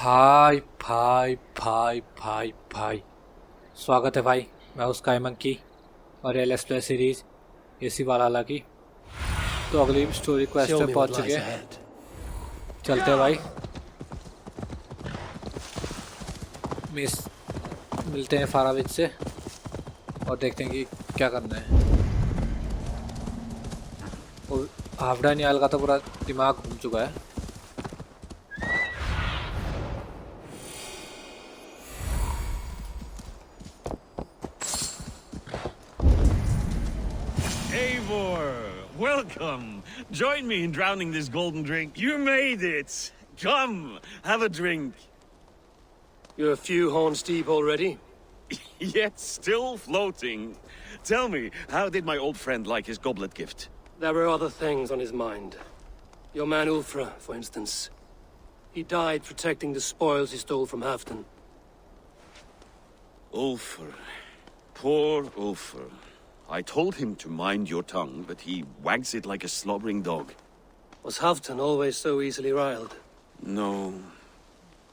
भाई भाई भाई भाई भाई स्वागत है भाई। मैं उसका एमन की और एल एक्सप्लोर सीरीज इसी वाला की तो अगली स्टोरी क्वेस्ट पे पहुंच चुके हैं। चलते हैं भाई, मिलते हैं फाराविद से और देखते हैं कि क्या करना है। और हाफडा नियाल का तो पूरा दिमाग घूम चुका है। Eivor, welcome. Join me in drowning this golden drink. You made it. Come, have a drink. You're a few horns deep already? Yet still floating. Tell me, how did my old friend like his goblet gift? There were other things on his mind. Your man Ulfra, for instance. He died protecting the spoils he stole from Halfdan. Ulfr. Poor Ulfr. I told him to mind your tongue, but he wags it like a slobbering dog. Was Halfdan always so easily riled? No.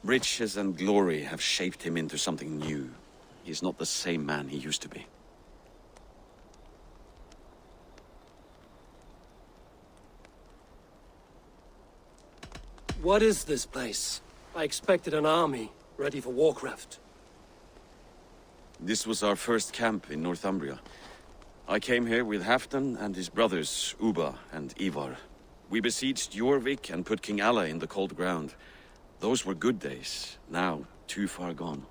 Riches and glory have shaped him into something new. He's not the same man he used to be. What is this place? I expected an army, ready for warcraft. This was our first camp in Northumbria. I came here with Halfdan and his brothers, Ubba and Eivor. We besieged Jorvik and put King Alla in the cold ground. Those were good days, now too far gone.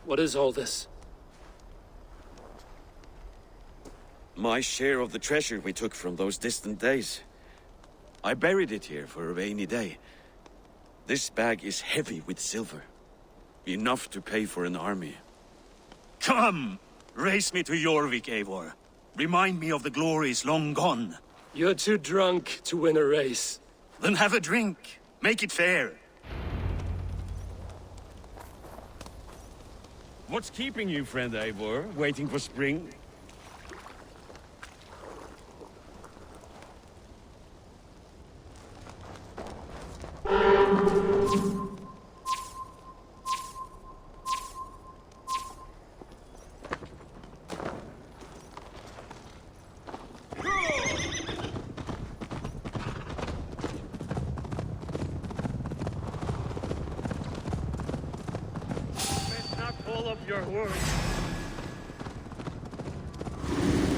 What is all this? My share of the treasure we took from those distant days. I buried it here for a rainy day. This bag is heavy with silver. Enough to pay for an army. Come! Race me to Jorvik, Eivor. Remind me of the glories long gone. You're too drunk to win a race. Then have a drink. Make it fair. What's keeping you, friend Eivor? Waiting for spring?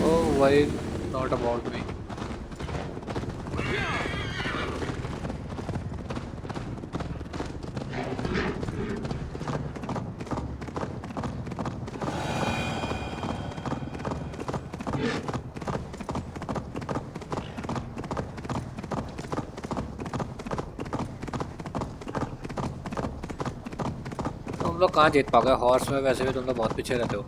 Oh, why not about me? तुम लोग कहाँ जीत पाओगे horse में? वैसे भी तुम लोग बहुत पीछे रहते हो।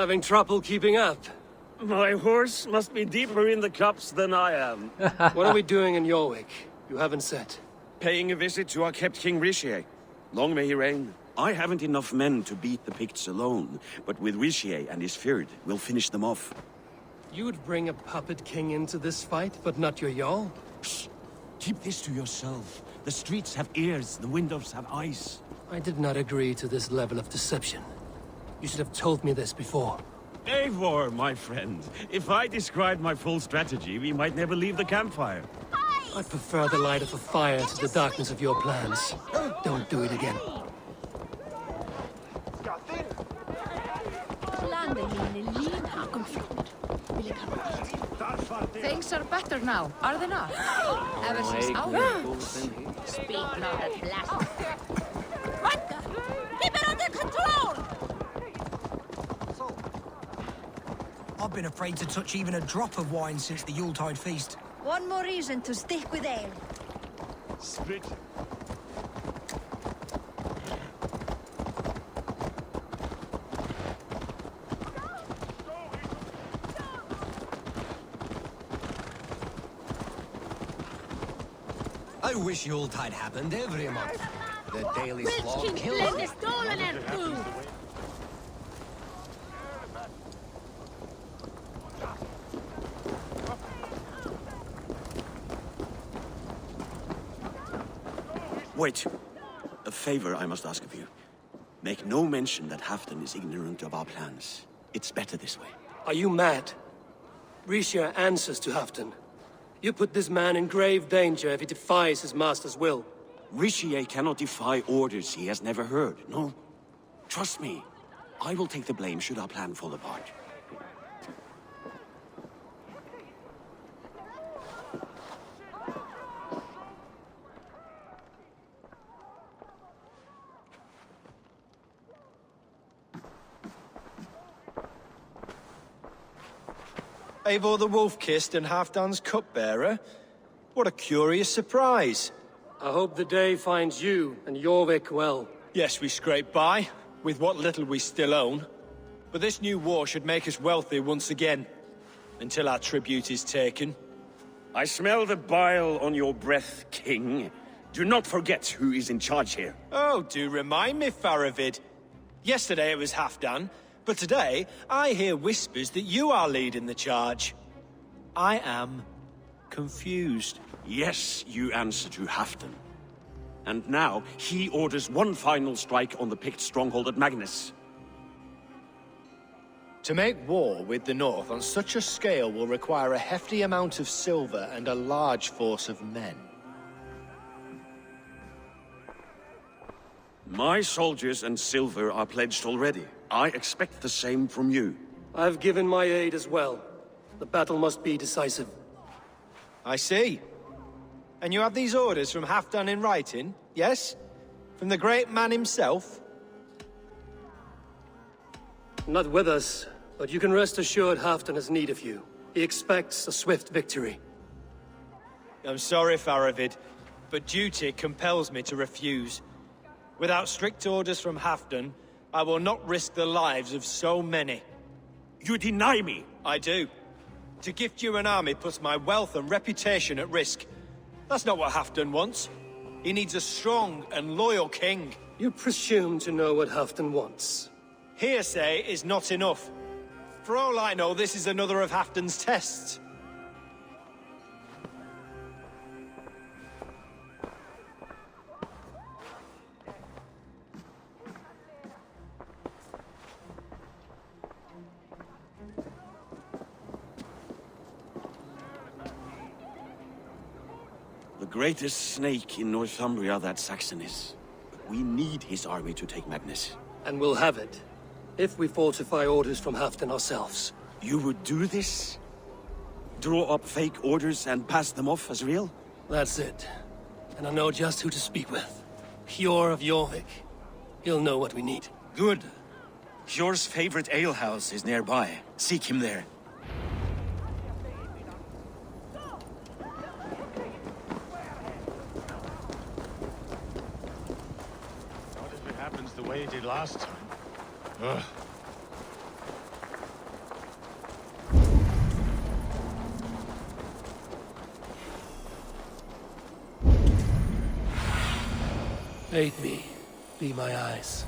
Having trouble keeping up? My horse must be deeper in the cups than I am. What are we doing in Jorvik? You haven't said. Paying a visit to our kept King Rishi. Long may he reign. I haven't enough men to beat the Picts alone, but with Rishi and his Fyrd, we'll finish them off. You would bring a puppet king into this fight, but not your Jarl? Shh! Keep this to yourself. The streets have ears, the windows have eyes. I did not agree to this level of deception. You should have told me this before. Eivor, my friend. If I described my full strategy, we might never leave the campfire. I prefer the light of a fire to the darkness of your plans. Don't do it again. Things are better now, are they not? Ever since our... Speak not at blast. Keep it under control! I've been afraid to touch even a drop of wine since the Yuletide feast. One more reason to stick with ale. Split. I wish Yuletide happened every month. The daily slog King kills fled me. the stolen and food. Wait. A favor I must ask of you. Make no mention that Halfdan is ignorant of our plans. It's better this way. Are you mad? Rishia answers to Halfdan. You put this man in grave danger if he defies his master's will. Rishi cannot defy orders he has never heard, no. Trust me. I will take the blame should our plan fall apart. Eivor the Wolf-Kissed and Halfdan's cupbearer? What a curious surprise. I hope the day finds you and Jorvik well. Yes, we scrape by, with what little we still own. But this new war should make us wealthy once again, until our tribute is taken. I smell the bile on your breath, King. Do not forget who is in charge here. Oh, do remind me, Faravid. Yesterday it was Halfdan, but today I hear whispers that you are leading the charge. I am confused. Yes, you answer to Halfdan. And now, he orders one final strike on the Pict stronghold at Magnus. To make war with the North on such a scale will require a hefty amount of silver and a large force of men. My soldiers and silver are pledged already. I expect the same from you. I've given my aid as well. The battle must be decisive. I see. And you have these orders from Halfdan in writing, yes? From the great man himself? Not with us, but you can rest assured Halfdan has need of you. He expects a swift victory. I'm sorry, Faravid, but duty compels me to refuse. Without strict orders from Halfdan, I will not risk the lives of so many. You deny me! I do. To gift you an army puts my wealth and reputation at risk. That's not what Halfdan wants. He needs a strong and loyal king. You presume to know what Halfdan wants. Hearsay is not enough. For all I know, this is another of Halfdan's tests. The greatest snake in Northumbria that Saxon is. But we need his army to take Magnus. And we'll have it, if we falsify orders from Halfdan ourselves. You would do this? Draw up fake orders and pass them off as real? That's it. And I know just who to speak with. Hjor of Jorvik. He'll know what we need. Good. Hjor's favorite alehouse is nearby. Seek him there. What if it happens the way it did last time? Ugh. Aid me. Be my eyes.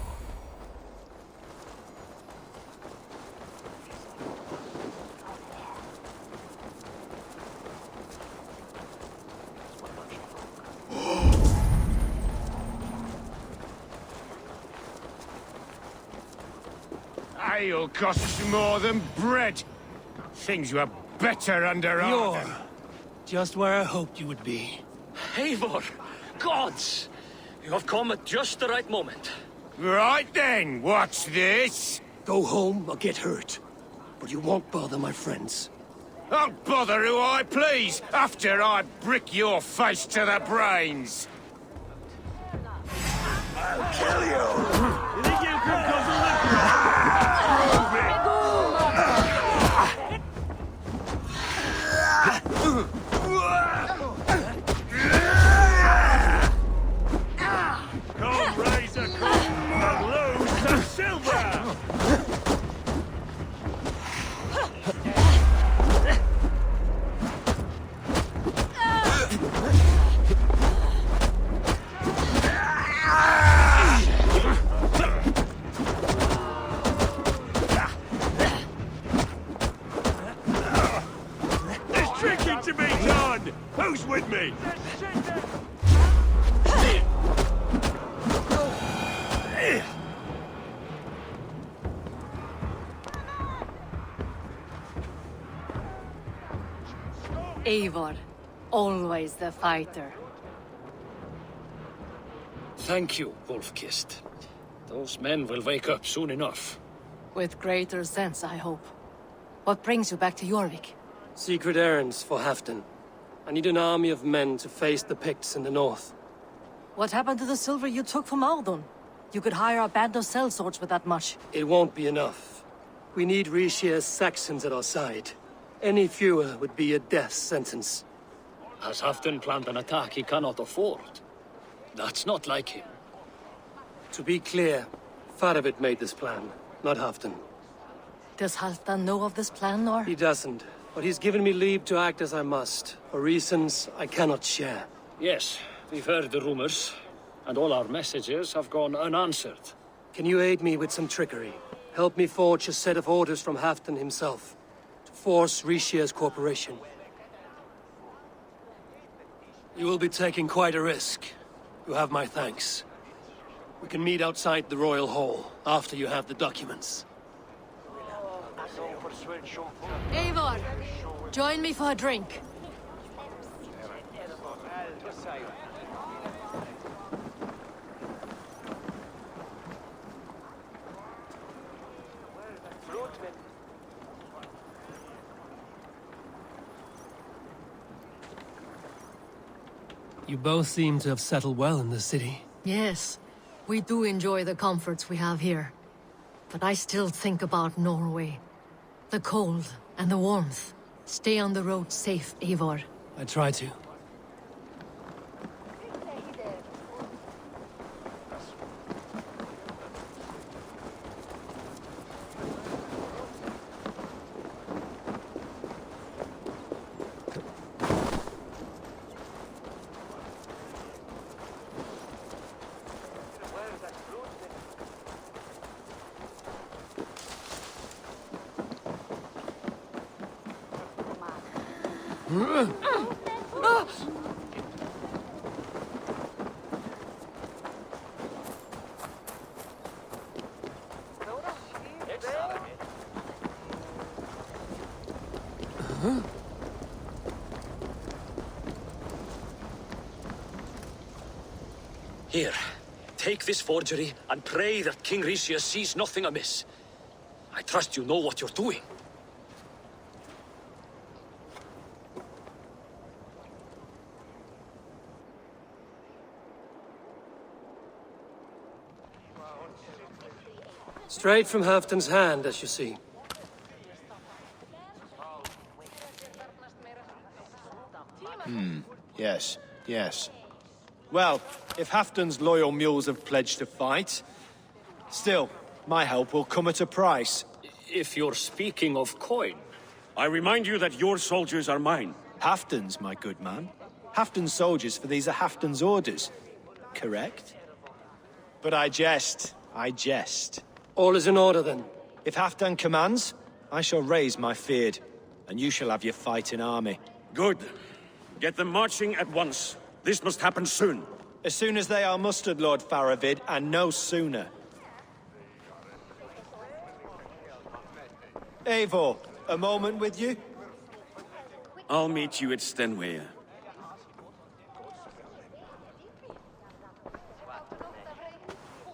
Ale costs more than bread. Things were better under Hjor. Arden. Just where I hoped you would be. Eivor! Gods! You have come at just the right moment. Right then, what's this? Go home or get hurt. But you won't bother my friends. I'll bother who I please after I brick your face to the brains. I'll kill you! You think you can come to Come raise a cup and lose some silver! way! Eivor, always the fighter. Thank you, Wolf-Kissed. Those men will wake up soon enough. With greater sense, I hope. What brings you back to Jorvik? Secret errands for Halfdan. I need an army of men to face the Picts in the north. What happened to the silver you took from Aldon? You could hire a band of sellswords with that much. It won't be enough. We need Rishia's Saxons at our side. Any fewer would be a death sentence. Has Halfdan planned an attack he cannot afford? That's not like him. To be clear, Faravid made this plan, not Halfdan. Does Halfdan know of this plan, or? He doesn't, but he's given me leave to act as I must, for reasons I cannot share. Yes, we've heard the rumors, and all our messages have gone unanswered. Can you aid me with some trickery? Help me forge a set of orders from Halfdan himself, to force Rishia's cooperation. You will be taking quite a risk. You have my thanks. We can meet outside the Royal Hall, after you have the documents. Eivor, join me for a drink. You both seem to have settled well in the city. Yes, we do enjoy the comforts we have here. But I still think about Norway. The cold and the warmth. Stay on the road safe, Eivor. I try to. Here, take this forgery and pray that King Rishia sees nothing amiss. I trust you know what you're doing. Straight from Halfdan's hand, as you see. Yes, yes. Well, if Halfdan's loyal mules have pledged to fight, still, my help will come at a price. If you're speaking of coin, I remind you that your soldiers are mine. Halfdan's, my good man. Halfdan's soldiers, for these are Halfdan's orders. Correct? But I jest. I jest. All is in order, then. If Halfdan commands, I shall raise my feared, and you shall have your fighting army. Good. Get them marching at once. This must happen soon. As soon as they are mustered, Lord Faravid, and no sooner. Eivor, a moment with you? I'll meet you at Stenway.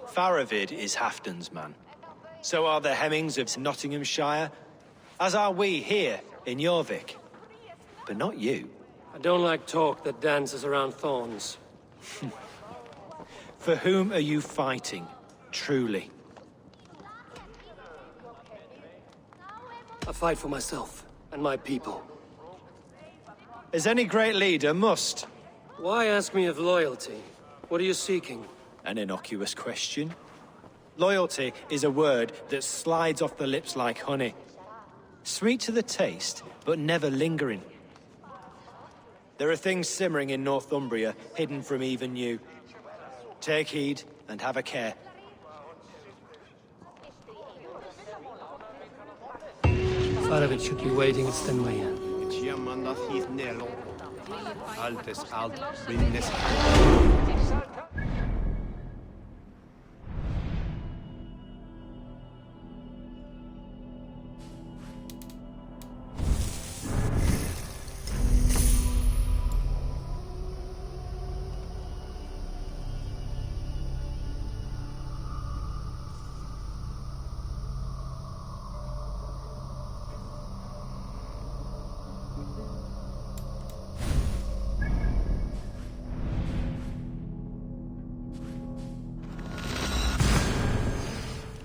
Faravid is Halfdan's man. So are the Hemmings of Nottinghamshire, as are we here in Jorvik. But not you. I don't like talk that dances around thorns. For whom are you fighting, truly? I fight for myself and my people. As any great leader must. Why ask me of loyalty? What are you seeking? An innocuous question. Loyalty is a word that slides off the lips like honey. Sweet to the taste, but never lingering. There are things simmering in Northumbria, hidden from even you. Take heed, and have a care. Faravid should be waiting at Stenway. Altes alt brinnes.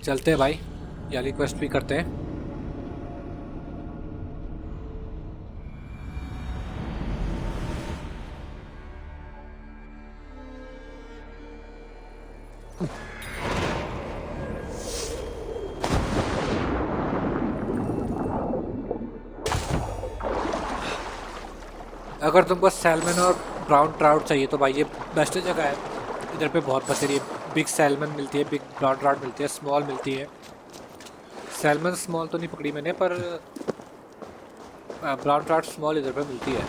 चलते हैं भाई, ये request भी करते हैं। अगर तुमको salmon और ब्राउन ट्राउट चाहिए तो भाई ये बेस्ट जगह है। इधर पे बहुत बचेरी बिग सैल्मन मिलती है, बिग ब्राउन ट्राउट मिलती है, स्मॉल मिलती है। सैल्मन स्मॉल तो नहीं पकड़ी मैंने, पर ब्राउन ट्राउट स्मॉल इधर पे मिलती है।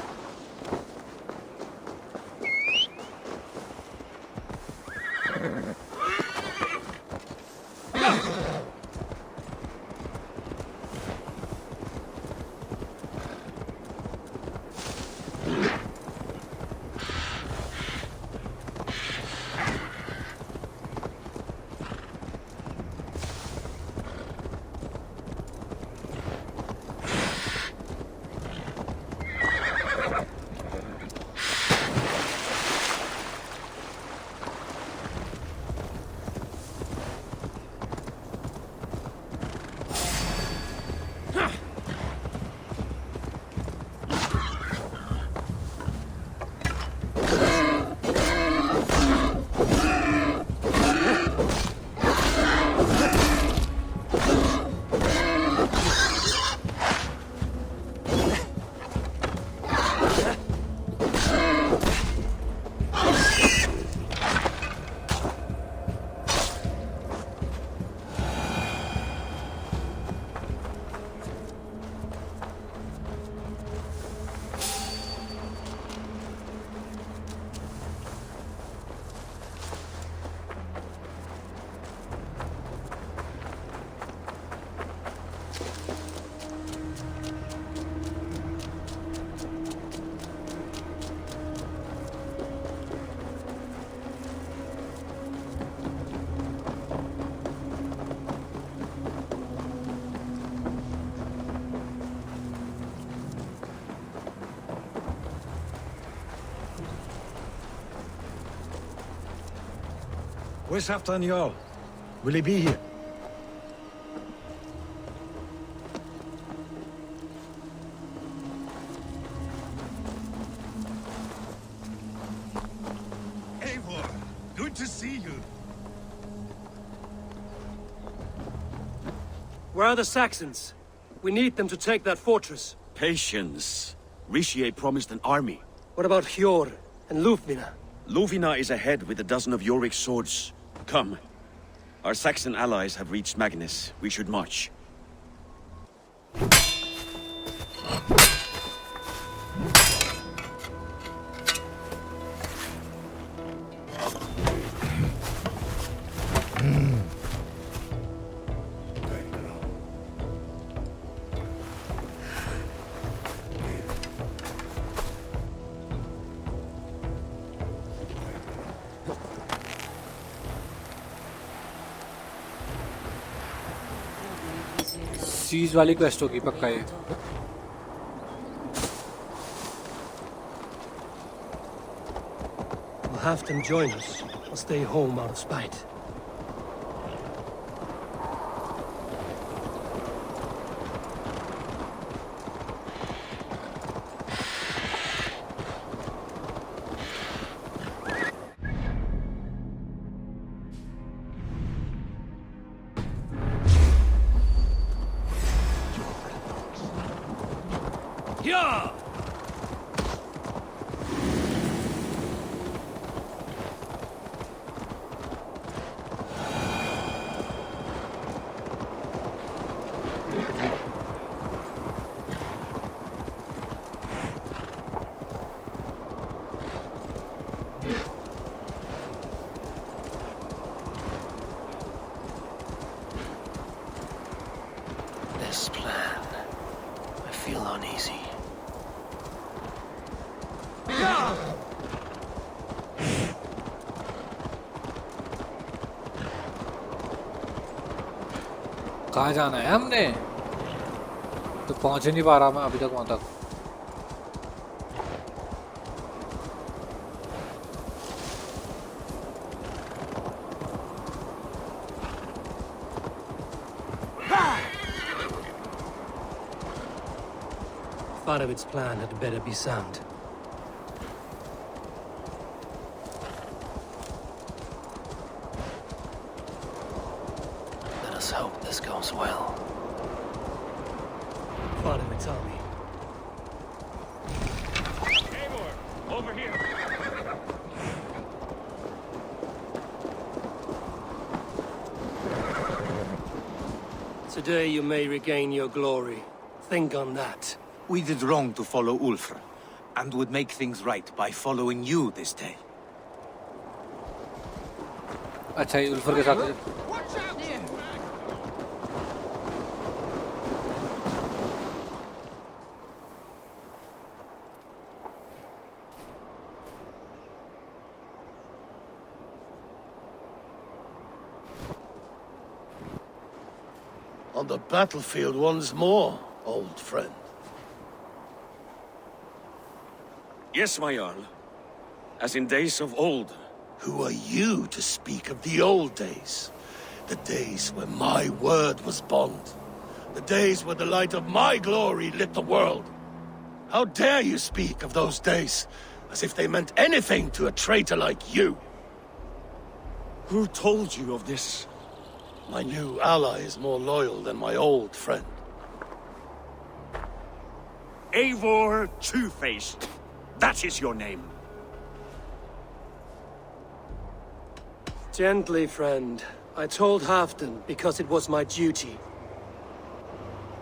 Where's Halfdan Jarl? Will he be here? Eivor, good to see you. Where are the Saxons? We need them to take that fortress. Patience. Rishi promised an army. What about Hjor and Lufvina? Lovina is ahead with a dozen of Yorik's swords. Come. Our Saxon allies have reached Magnus. We should march. Siege वाली quest होगी पक्का ये। We'll have them join us. I'll stay home out of spite. Yeah! this plan. I feel uneasy. कहाँ जाना है हमने? तो पहुंच ही नहीं पा रहा मैं अभी तक वहां तक. Part of its plan had better be sound. Let us hope this goes well. Part of its army. Eivor, over here. Today you may regain your glory. Think on that. We did wrong to follow Ulfr, and would make things right by following you this day. अच्छा ये उल्फर के साथ. On the battlefield once more, old friend. Yes, my Jarl. As in days of old. Who are you to speak of the old days? The days when my word was bond. The days when the light of my glory lit the world. How dare you speak of those days as if they meant anything to a traitor like you? Who told you of this? My new ally is more loyal than my old friend. Eivor Two-Faced. That is your name. Gently, friend. I told Halfdan because it was my duty.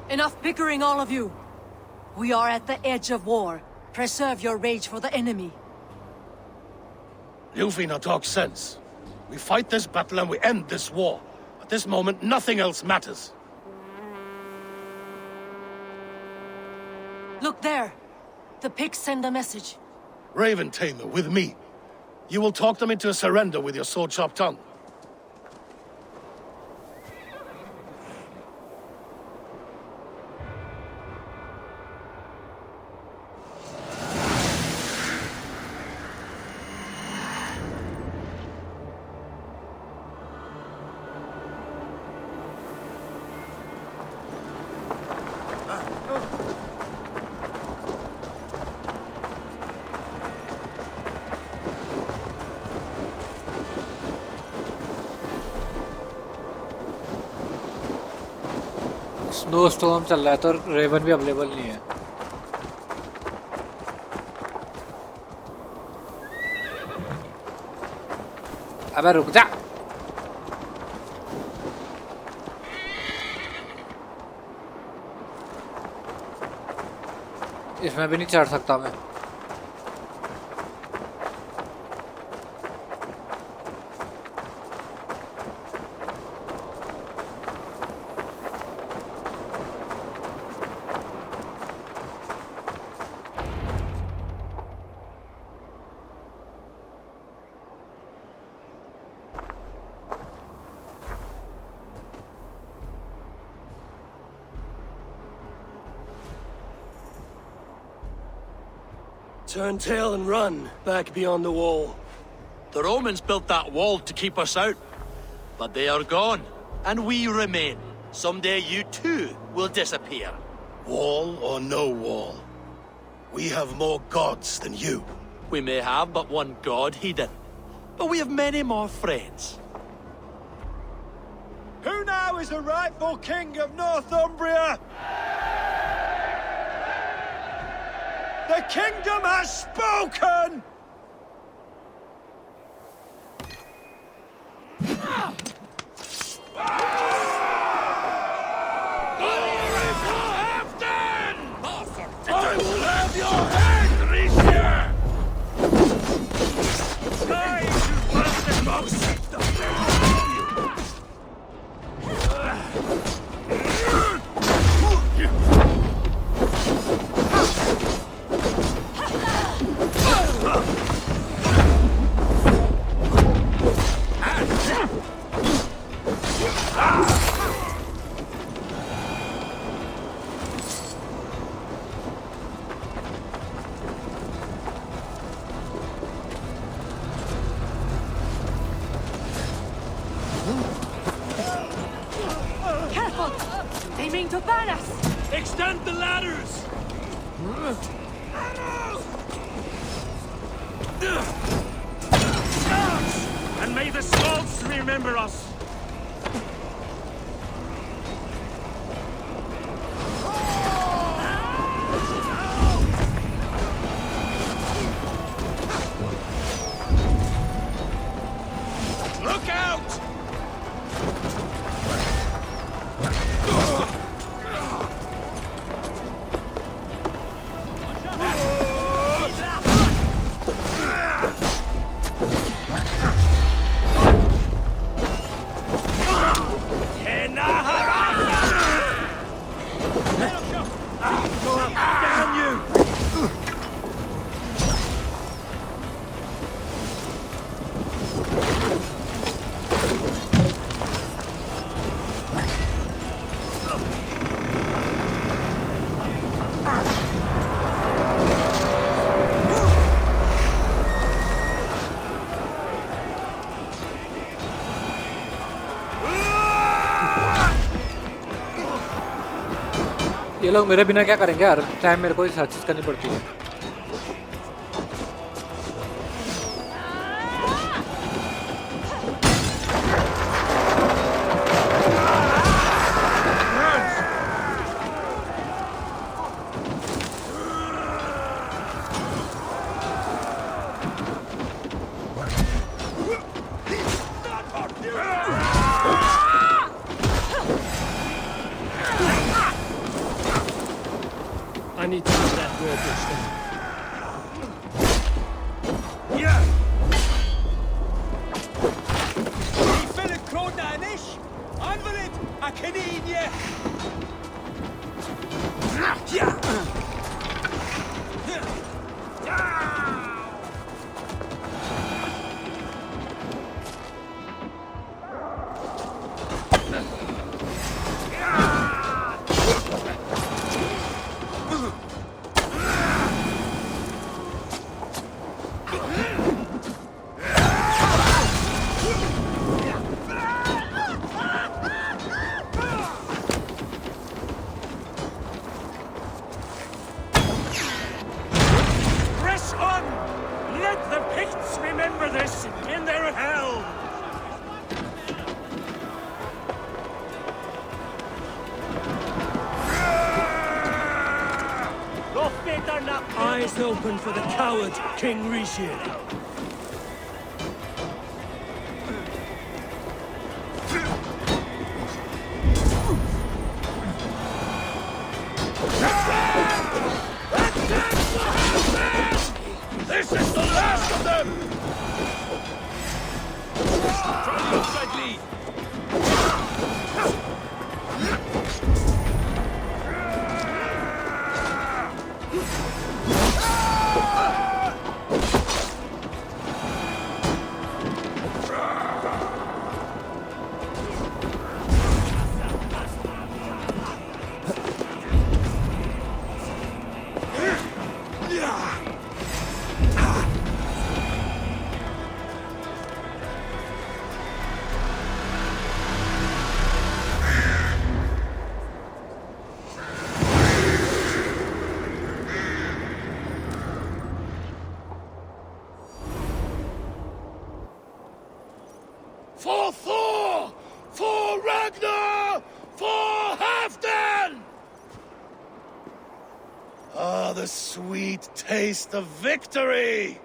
Enough bickering, all of you! We are at the edge of war. Preserve your rage for the enemy. Ljufina talks sense. We fight this battle and we end this war. At this moment, nothing else matters. Look there! The pigs send a message. Raven Tamer, with me. You will talk them into a surrender with your sword-sharp tongue. Snow storm चल रहा है तो Raven भी available नहीं है. अबे रुक जा. इसमें भी नहीं चढ़ सकता मैं. Turn tail and run, back beyond the wall. The Romans built that wall to keep us out. But they are gone, and we remain. Someday you too will disappear. Wall or no wall. We have more gods than you. We may have but one god, Hedon. But we have many more friends. Who now is the rightful king of Northumbria? The kingdom has spoken! I will have your head, Risha! Careful! They mean to ban us! Extend the ladders! And may the skulls remember us! Look out! ये लोग मेरे बिना क्या करेंगे यार? Time मेरे को हर चीज करनी पड़ती है। I need to do that drawbridge then. Eyes open for the coward, King Rishir. This is the last of them! Try the outside lead! For Thor! For Ragnar! For Halfdan! Ah, the sweet taste of victory!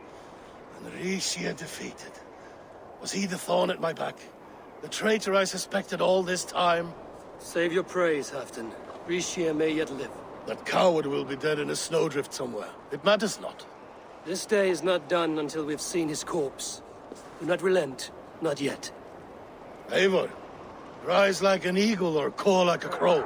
And Rishir defeated. Was he the thorn at my back? The traitor I suspected all this time? Save your praise, Halfdan. Rishir may yet live. That coward will be dead in a snowdrift somewhere. It matters not. This day is not done until we've seen his corpse. Do not relent, not yet. Eivor, rise like an eagle or caw like a crow.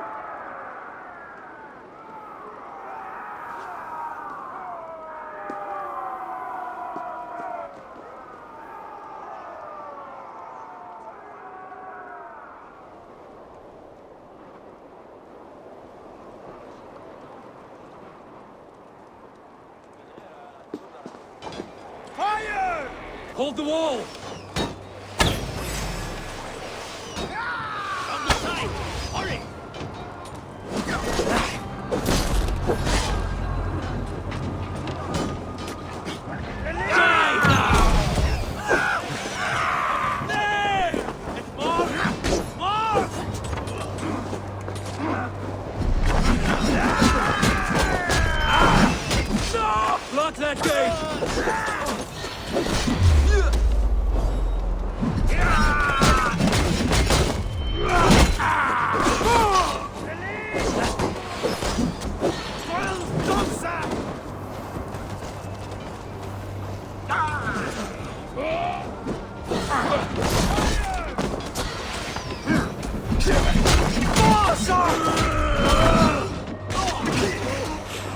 Hold the wall! On the side! Hurry! Block that gate!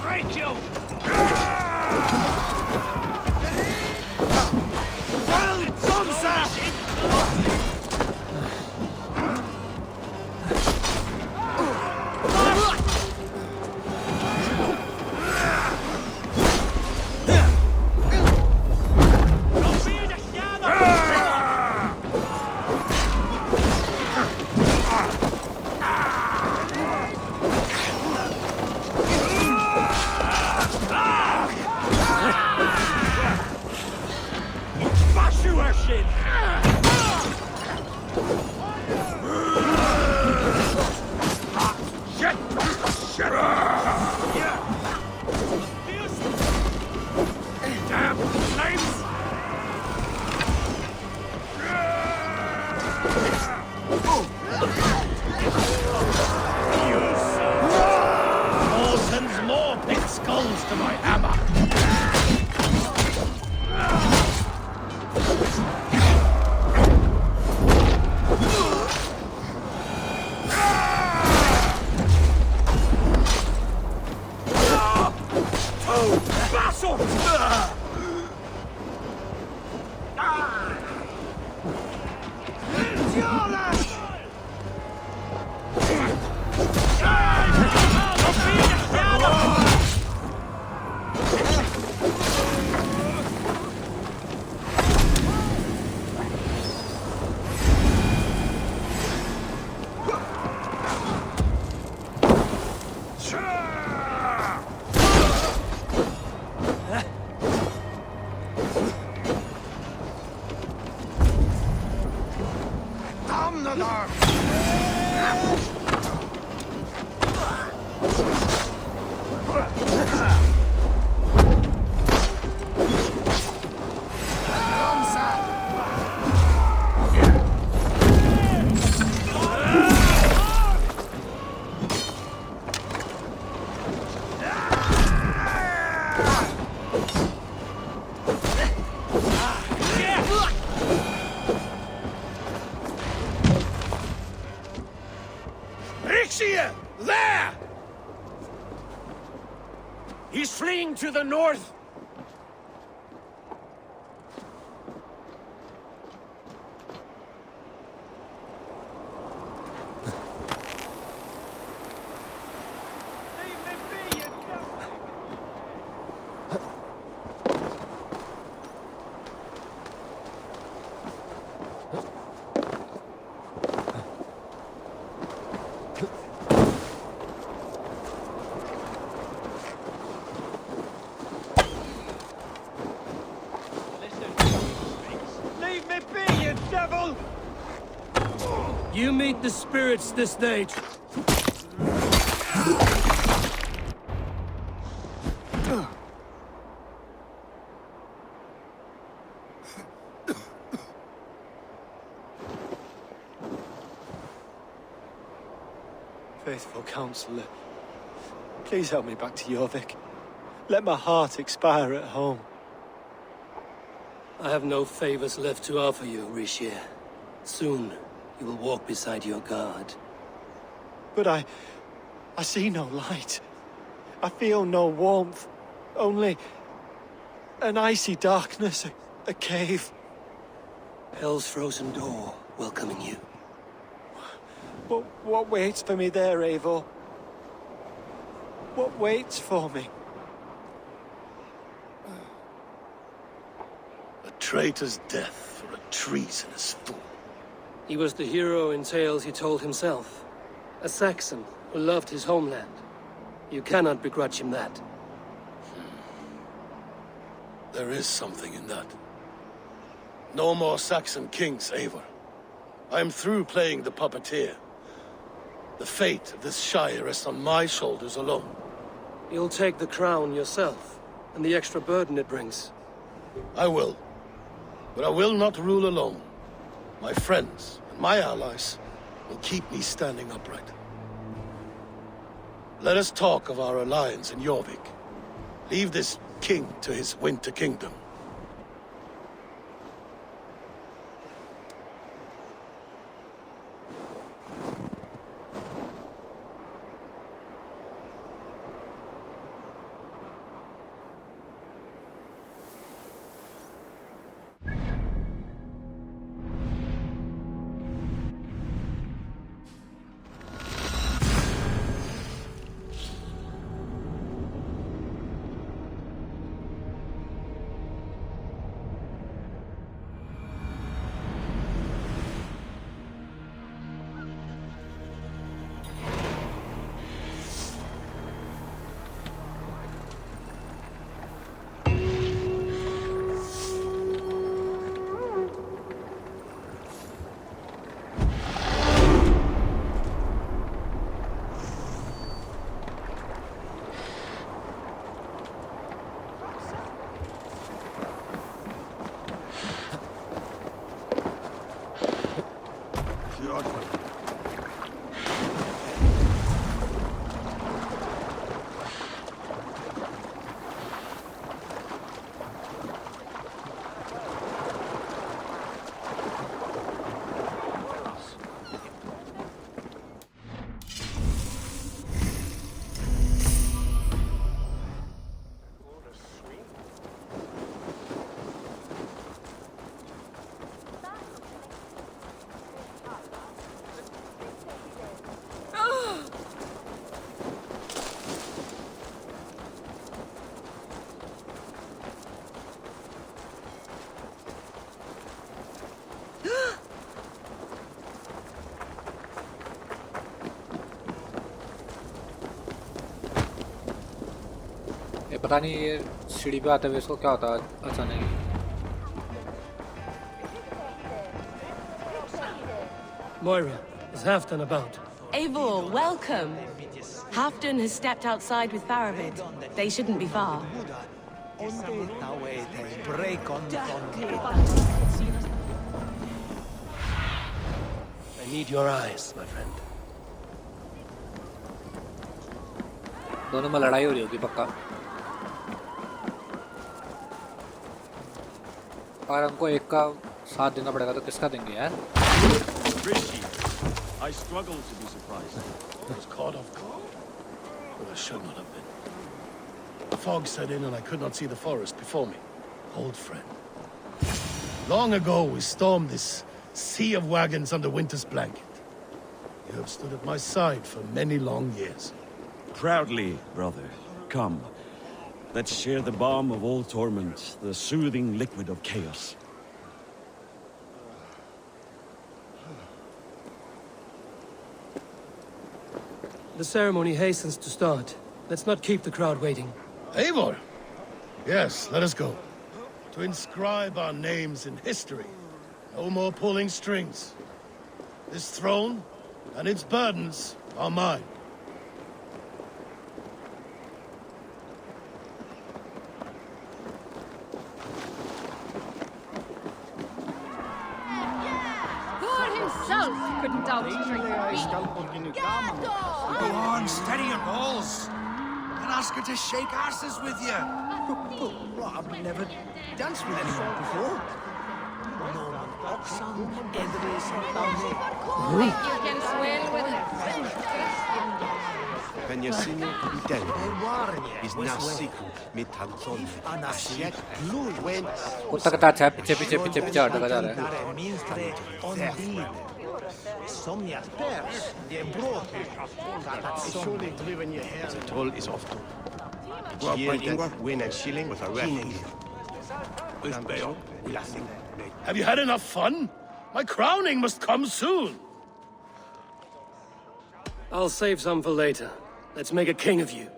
Break you! Skulls to my hammer! There! He's fleeing to the north! You meet the spirits this night. Faithful counselor, please help me back to Jorvik. Let my heart expire at home. I have no favors left to offer you, Rishi. Soon, you will walk beside your god. But I see no light. I feel no warmth. Only an icy darkness, a cave. Hell's frozen door welcoming you. What waits for me there, Eivor? What waits for me? A traitor's death for a treasonous fool. He was the hero in tales he told himself. A Saxon who loved his homeland. You cannot begrudge him that. There is something in that. No more Saxon kings, Eivor. I am through playing the puppeteer. The fate of this shire rests on my shoulders alone. You'll take the crown yourself, and the extra burden it brings. I will. But I will not rule alone. My friends and my allies will keep me standing upright. Let us talk of our alliance in Jorvik. Leave this king to his winter kingdom. पता नहीं ये सीढ़ी पे आते हुए इसको क्या होता है अचानक। Moira, is Halfdan about? Eivor, welcome. Halfdan has stepped outside with Faravid. They shouldn't be far. I need your eyes, my friend. दोनों में लड़ाई हो रही होगी पक्का। और हमको एक का साथ देना पड़ेगा तो किसका देंगे यार? I struggle to be surprised. I was caught off guard. But I should not have been. The fog set in and I could not see the forest before me. Old friend. Long ago we stormed this sea of wagons under winter's blanket. You have stood at my side for many long years. Proudly, brother. Come. Let's share the balm of all torment, the soothing liquid of chaos. The ceremony hastens to start. Let's not keep the crowd waiting. Eivor! Yes, let us go. To inscribe our names in history. No more pulling strings. This throne and its burdens are mine. Couldn't doubt drink. Go on, steady your balls. And ask her to shake asses with you. What, I've never danced with anyone before. You can swell with it. Kan jag se ner på den? Is nasiku med tanton. Asiak blue कुत्ता का अच्छा है पीछे पीछे पीछे पीछे हटका जा रहा है। The toll is off to. Ingvar, win a shilling with a red. Have you had enough fun? My crowning must come soon. I'll save some for later. Let's make a king of you.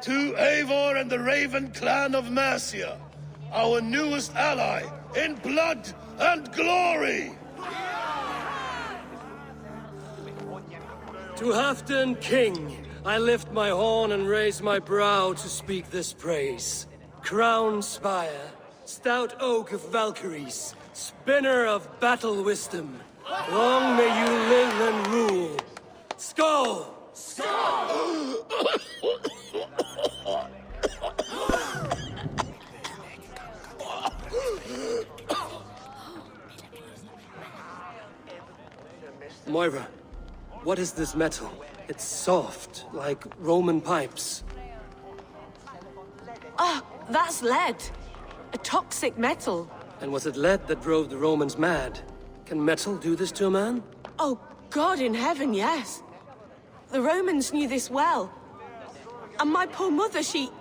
To Eivor and the Raven clan of Mercia, our newest ally in blood and glory. To Halfdan, king, I lift my horn and raise my brow to speak this praise. Crown spire, stout oak of Valkyries, spinner of battle wisdom, long may you live and rule. Skull! Skull! Moira, what is this metal? It's soft, like Roman pipes. Ah, that's lead. A toxic metal. And was it lead that drove the Romans mad? Can metal do this to a man? Oh, God in heaven, yes. The Romans knew this well. And my poor mother, she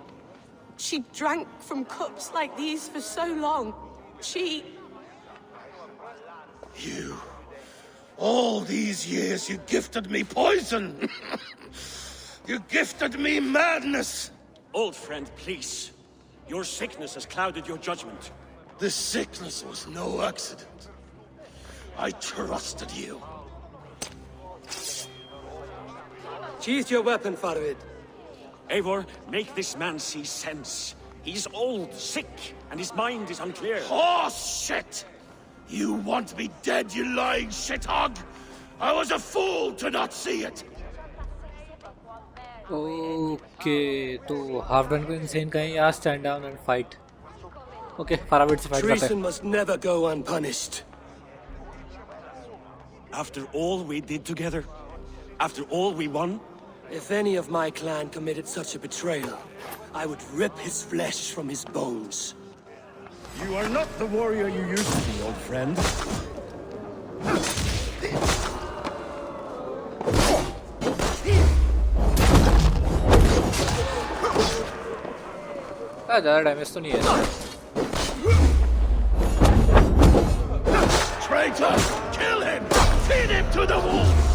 drank from cups like these for so long. You... All these years you gifted me poison! You gifted me madness! Old friend, please. Your sickness has clouded your judgment. This sickness was no accident. I trusted you. Sheath your weapon, Farvid. Eivor, make this man see sense. He's old, sick, and his mind is unclear. Oh, shit! You want me dead, you lying shithog? I was a fool to not see it! Okay, तो Halfdan को insane कहीं यहाँ stand down and fight. Okay, Farvid से fight करते हैं. Treason must never go unpunished. After all we did together, after all we won, if any of my clan committed such a betrayal, I would rip his flesh from his bones. you are not the warrior you used to be, old friend. ज़्यादा damage तो नहीं है. Traitor! Kill him! Feed him to the wolves!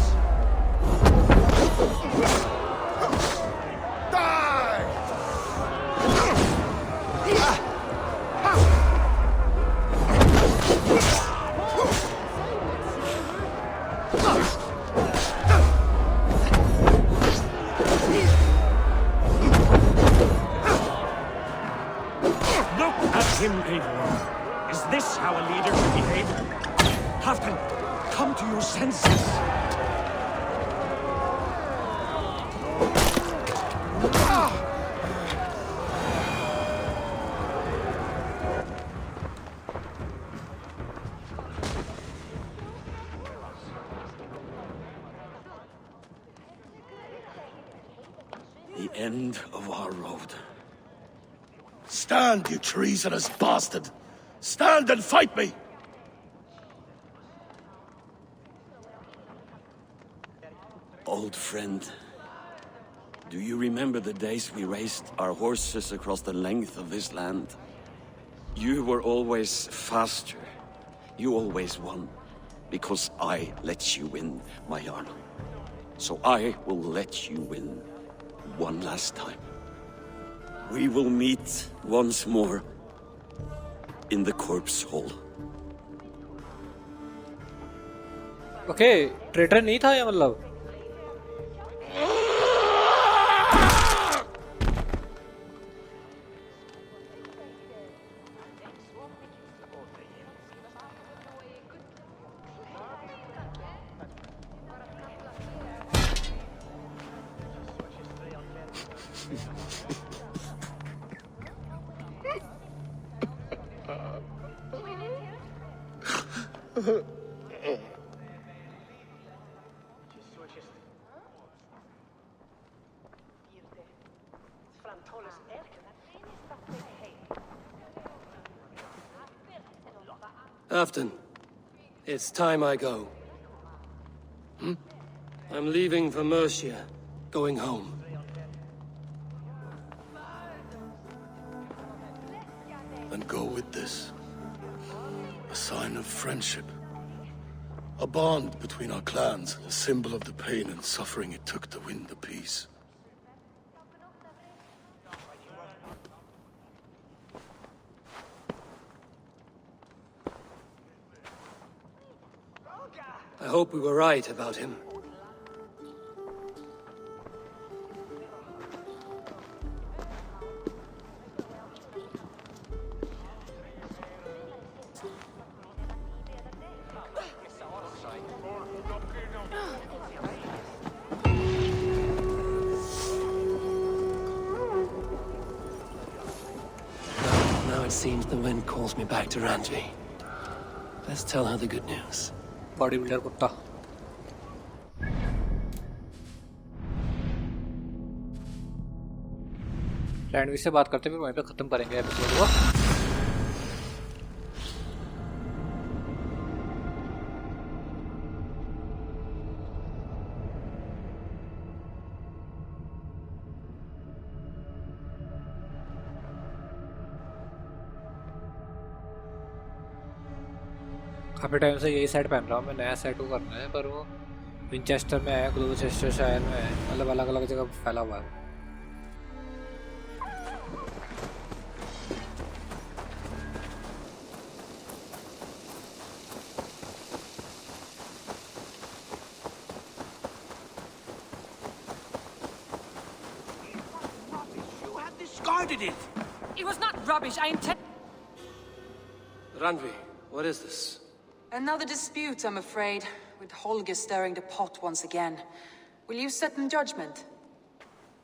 Die! Look at him, Eivor. Is this how a leader should behave? Halfdan, come to your senses. The end of our road. Stand, you treasonous bastard! Stand and fight me! Old friend, do you remember the days we raced our horses across the length of this land? You were always faster. You always won. Because I let you win, my Jarl. So I will let you win one last time. We will meet once more in the corpse hall. Okay, traitor नहीं था ये मतलब. Halfdan, it's time I go. I'm leaving for Mercia, going home. and go with this. A sign of friendship. A bond between our clans, a symbol of the pain and suffering it took to win the peace. I hope we were right about him. Now it seems the wind calls me back to Randvi. Let's tell her the good news. Body builder कुत्ता लैंडवी से बात करते फिर वहीं पे खत्म करेंगे episode को। काफ़ी टाइम से यही सेट पहन रहा हूँ मैं, नया सेट को करना है पर वो विंचेस्टर में है, ग्लोचेस्टर शायर में है, मतलब अलग अलग जगह फैला हुआ है। You had discarded it! It was not rubbish, I intend... Randvi, what is this? Another dispute, I'm afraid, with Holger stirring the pot once again. Will you sit in judgment?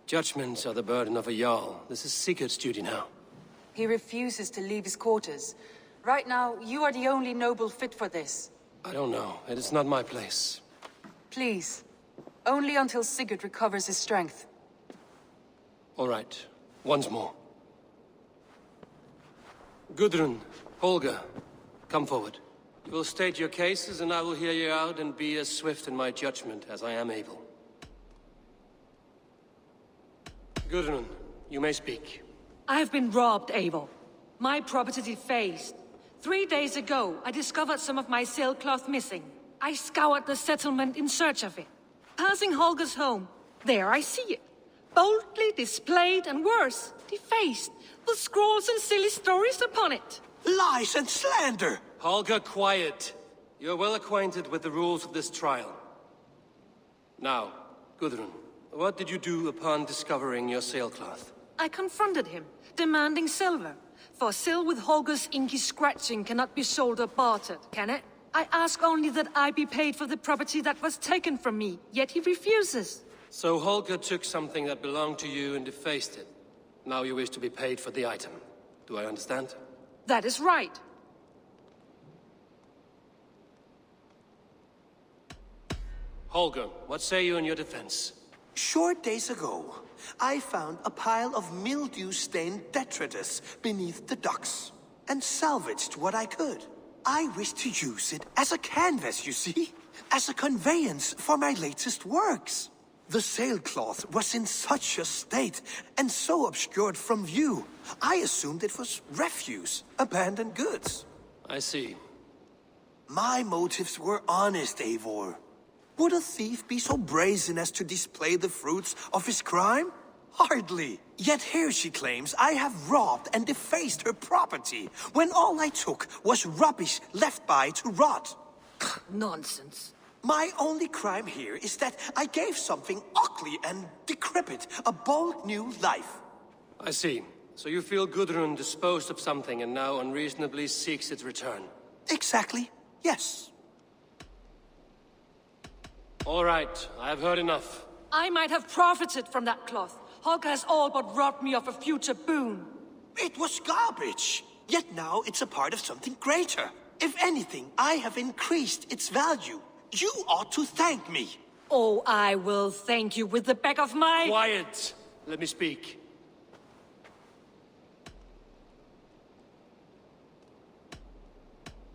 Judgments are the burden of a Jarl. This is Sigurd's duty now. He refuses to leave his quarters. Right now, you are the only noble fit for this. I don't know. It is not my place. Please. Only until Sigurd recovers his strength. All right. Once more. Gudrun, Holger, come forward. You will state your cases, and I will hear you out and be as swift in my judgment as I am able. Gudrun, you may speak. I have been robbed, Eivor. My property defaced. 3 days ago, I discovered some of my sailcloth missing. I scoured the settlement in search of it. Passing Holger's home, there I see it. Boldly displayed and worse, defaced, with scrolls and silly stories upon it. Lies and slander! Holger, quiet. You're well acquainted with the rules of this trial. Now, Gudrun, what did you do upon discovering your sailcloth? I confronted him, demanding silver. For sil with Holger's inky scratching cannot be sold or bartered, can it? I ask only that I be paid for the property that was taken from me, yet he refuses. So Holger took something that belonged to you and defaced it. Now you wish to be paid for the item. Do I understand? That is right. Holger, what say you in your defense? Short days ago, I found a pile of mildew-stained detritus beneath the docks, and salvaged what I could. I wish to use it as a canvas, you see? As a conveyance for my latest works. The sailcloth was in such a state, and so obscured from view, I assumed it was refuse, abandoned goods. I see. My motives were honest, Eivor. Would a thief be so brazen as to display the fruits of his crime? Hardly. Yet here she claims I have robbed and defaced her property, when all I took was rubbish left by to rot. Nonsense. My only crime here is that I gave something ugly and decrepit a bold new life. I see. So you feel Gudrun disposed of something and now unreasonably seeks its return? Exactly, yes. All right, I have heard enough. I might have profited from that cloth. Holger has all but robbed me of a future boon. It was garbage. Yet now it's a part of something greater. If anything, I have increased its value. You ought to thank me. Oh, I will thank you with the back of my... Quiet! Let me speak.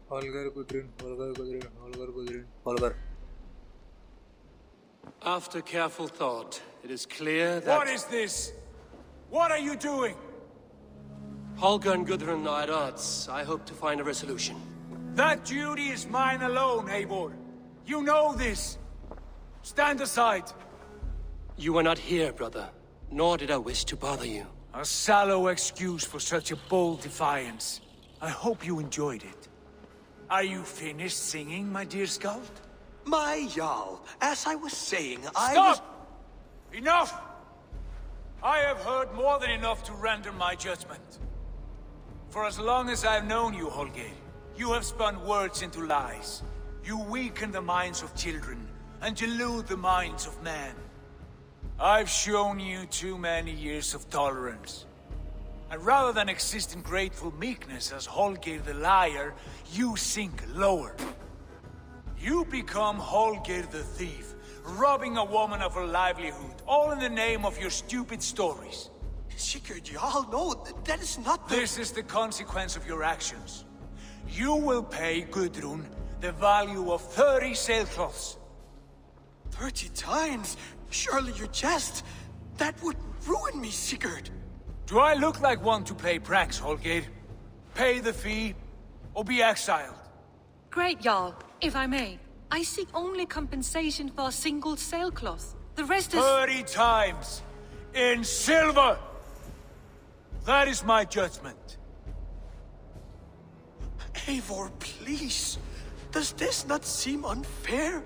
Holger, Gudrun, Holger, Gudrun, Holger, Gudrun, Holger. After careful thought, it is clear that... What is this? What are you doing? Holger and Gudrun are at odds. I hope to find a resolution. That duty is mine alone, Eivor. You know this. Stand aside. You were not here, brother. Nor did I wish to bother you. A sallow excuse for such a bold defiance. I hope you enjoyed it. Are you finished singing, my dear scout? My Jarl, as I was saying, Stop! Enough! I have heard more than enough to render my judgment. For as long as I've known you, Holger, you have spun words into lies. You weaken the minds of children, and delude the minds of men. I've shown you too many years of tolerance. And rather than exist in grateful meekness as Holger the liar, you sink lower. You become Holger the thief, robbing a woman of her livelihood, all in the name of your stupid stories. Sigurd Jarl, no, that is not the— This is the consequence of your actions. You will pay Gudrun the value of 30 sailcloths. 30 times? Surely you jest. That would ruin me, Sigurd. Do I look like one to play pranks, Holger? Pay the fee, or be exiled. Great, Jarl. If I may, I seek only compensation for a single sailcloth. The rest is— 30 times! In silver! That is my judgment. Eivor, please. Does this not seem unfair?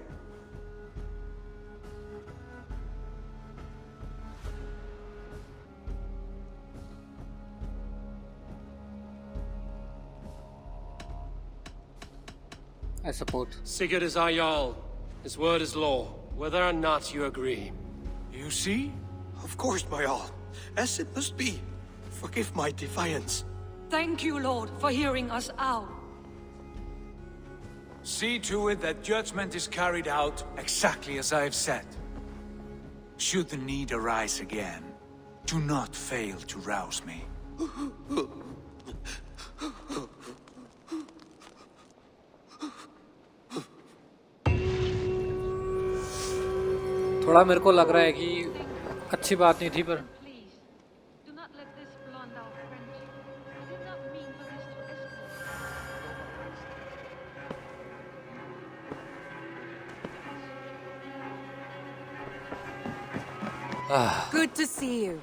I support. Sigurd is our Jarl. His word is law, whether or not you agree. You see? Of course, my Jarl. As it must be. Forgive my defiance. Thank you, Lord, for hearing us out. See to it that judgment is carried out exactly as I have said. Should the need arise again, do not fail to rouse me. थोड़ा मेरे को लग रहा है कि अच्छी बात नहीं थी पर Good to see you.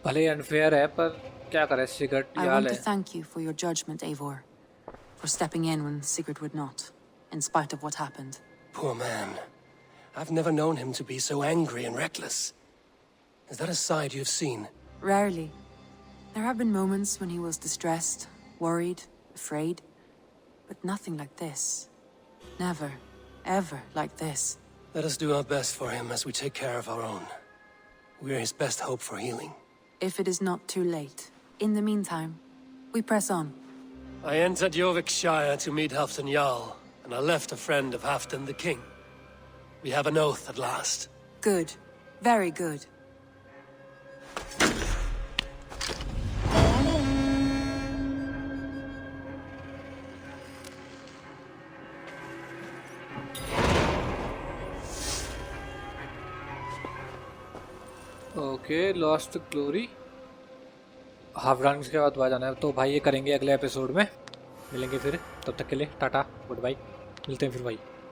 भले अनफेयर है पर क्या करे सिगरेट I याल want to है thank you for your judgment, Eivor. For stepping in when Sigurd would not, in spite of what happened. Poor man. I've never known him to be so angry and reckless. Is that a side you've seen? Rarely. There have been moments when he was distressed, worried, afraid. But nothing like this. Never, ever like this. Let us do our best for him as we take care of our own. We are his best hope for healing. If it is not too late. In the meantime, we press on. I entered Jorvikshire to meet Halfdan Jarl, and I left a friend of Halfdan the King. We have an oath at last. Good. Very good. Okay lost glory half run के बाद जाना है तो भाई ये करेंगे अगले episode में मिलेंगे फिर तब तक के लिए टाटा गुड बाय मिलते हैं फिर भाई